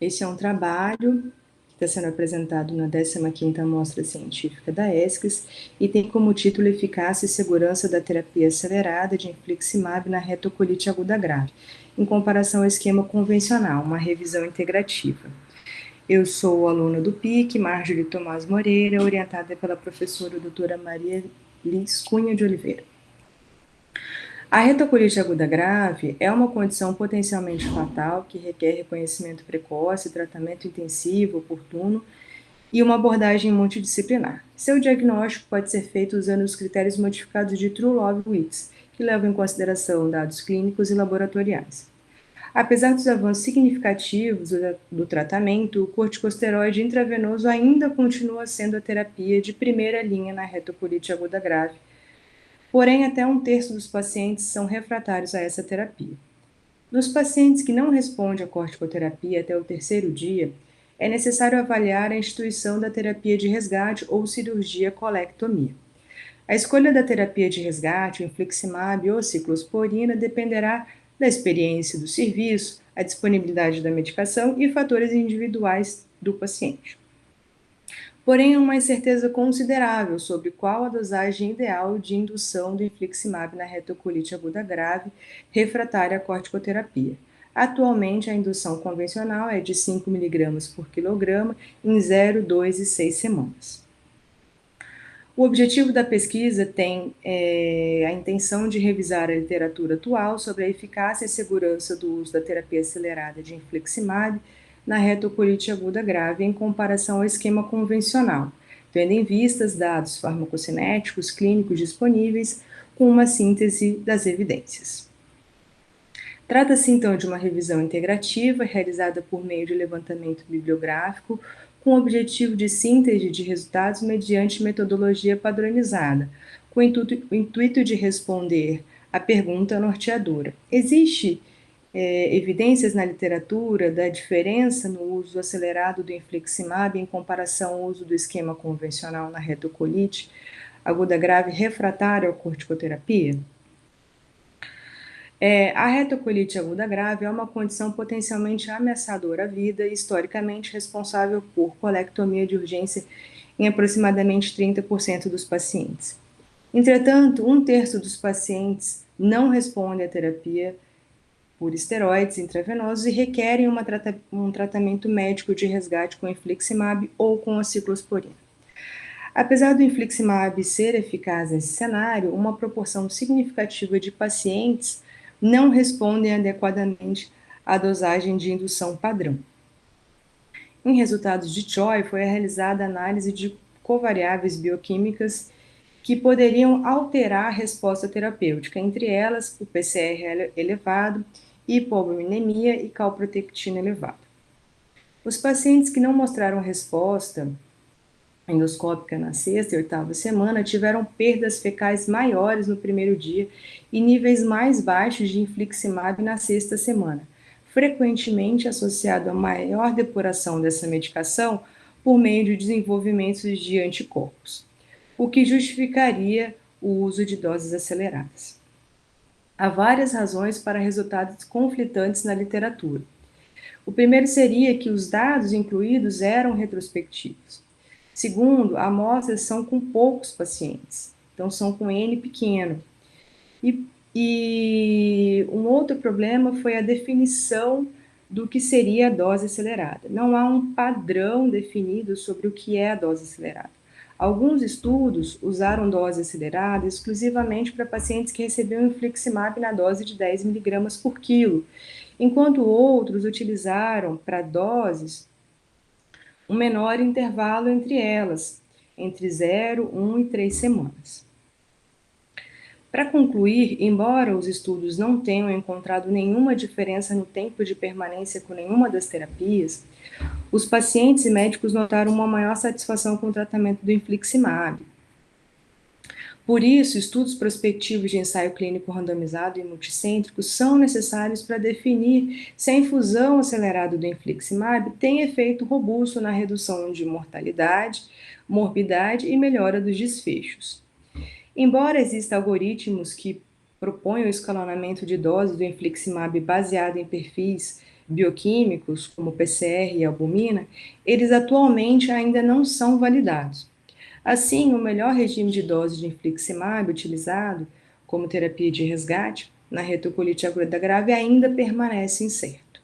Esse é um trabalho que está sendo apresentado na 15ª Mostra Científica da ESCS e tem como título Eficácia e Segurança da Terapia Acelerada de Infliximab na Retocolite Aguda Grave, em comparação ao esquema convencional, uma revisão integrativa. Eu sou aluna do PIC, Marjorie Tomás Moreira, orientada pela professora doutora Maria Liz Cunha de Oliveira. A retocolite aguda grave é uma condição potencialmente fatal que requer reconhecimento precoce, tratamento intensivo, oportuno e uma abordagem multidisciplinar. Seu diagnóstico pode ser feito usando os critérios modificados de Truelove-Witts, que levam em consideração dados clínicos e laboratoriais. Apesar dos avanços significativos do tratamento, o corticosteroide intravenoso ainda continua sendo a terapia de primeira linha na retocolite aguda grave. Porém, até 1/3 dos pacientes são refratários a essa terapia. Nos pacientes que não respondem à corticoterapia até o 3º dia, é necessário avaliar a instituição da terapia de resgate ou cirurgia colectomia. A escolha da terapia de resgate, o infliximab ou ciclosporina, dependerá da experiência do serviço, a disponibilidade da medicação e fatores individuais do paciente. Porém, há uma incerteza considerável sobre qual a dosagem ideal de indução do infliximab na retocolite aguda grave refratária à corticoterapia. Atualmente, a indução convencional é de 5 mg por quilograma em 0, 2 e 6 semanas. O objetivo da pesquisa tem a intenção de revisar a literatura atual sobre a eficácia e segurança do uso da terapia acelerada de infliximab na retocolite aguda grave em comparação ao esquema convencional, tendo em vista os dados farmacocinéticos clínicos disponíveis com uma síntese das evidências. Trata-se, então, de uma revisão integrativa realizada por meio de levantamento bibliográfico com o objetivo de síntese de resultados mediante metodologia padronizada, com o intuito de responder à pergunta norteadora: existe evidências na literatura da diferença no uso acelerado do infliximab em comparação ao uso do esquema convencional na retocolite aguda grave refratária à corticoterapia? A retocolite aguda grave é uma condição potencialmente ameaçadora à vida e historicamente responsável por colectomia de urgência em aproximadamente 30% dos pacientes. Entretanto, 1/3 dos pacientes não respondem à terapia por esteroides intravenosos e requerem um tratamento médico de resgate com infliximab ou com a ciclosporina. Apesar do infliximab ser eficaz nesse cenário, uma proporção significativa de pacientes não respondem adequadamente à dosagem de indução padrão. Em resultados de CHOI, foi realizada análise de covariáveis bioquímicas que poderiam alterar a resposta terapêutica, entre elas o PCR elevado, hipoaminemia e calprotectina elevada. Os pacientes que não mostraram resposta endoscópica na 6ª e 8ª semana tiveram perdas fecais maiores no primeiro dia e níveis mais baixos de infliximab na 6ª semana, frequentemente associado a maior depuração dessa medicação por meio de desenvolvimento de anticorpos, o que justificaria o uso de doses aceleradas. Há várias razões para resultados conflitantes na literatura. O primeiro seria que os dados incluídos eram retrospectivos. Segundo, amostras são com poucos pacientes, então são com N pequeno. E um outro problema foi a definição do que seria a dose acelerada. Não há um padrão definido sobre o que é a dose acelerada. Alguns estudos usaram dose acelerada exclusivamente para pacientes que recebiam infliximab na dose de 10 mg por quilo, enquanto outros utilizaram para doses um menor intervalo entre elas, entre 0, 1 e 3 semanas. Para concluir, embora os estudos não tenham encontrado nenhuma diferença no tempo de permanência com nenhuma das terapias, os pacientes e médicos notaram uma maior satisfação com o tratamento do infliximab. Por isso, estudos prospectivos de ensaio clínico randomizado e multicêntrico são necessários para definir se a infusão acelerada do infliximab tem efeito robusto na redução de mortalidade, morbidade e melhora dos desfechos. Embora existam algoritmos que propõem o escalonamento de doses do infliximab baseado em perfis bioquímicos, como PCR e albumina, eles atualmente ainda não são validados. Assim, o melhor regime de dose de infliximab utilizado como terapia de resgate na retocolite aguda grave ainda permanece incerto.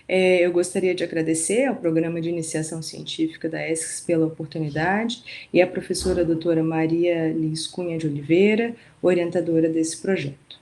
Eu gostaria de agradecer ao Programa de Iniciação Científica da ESCS pela oportunidade e à professora doutora Maria Liz Cunha de Oliveira, orientadora desse projeto.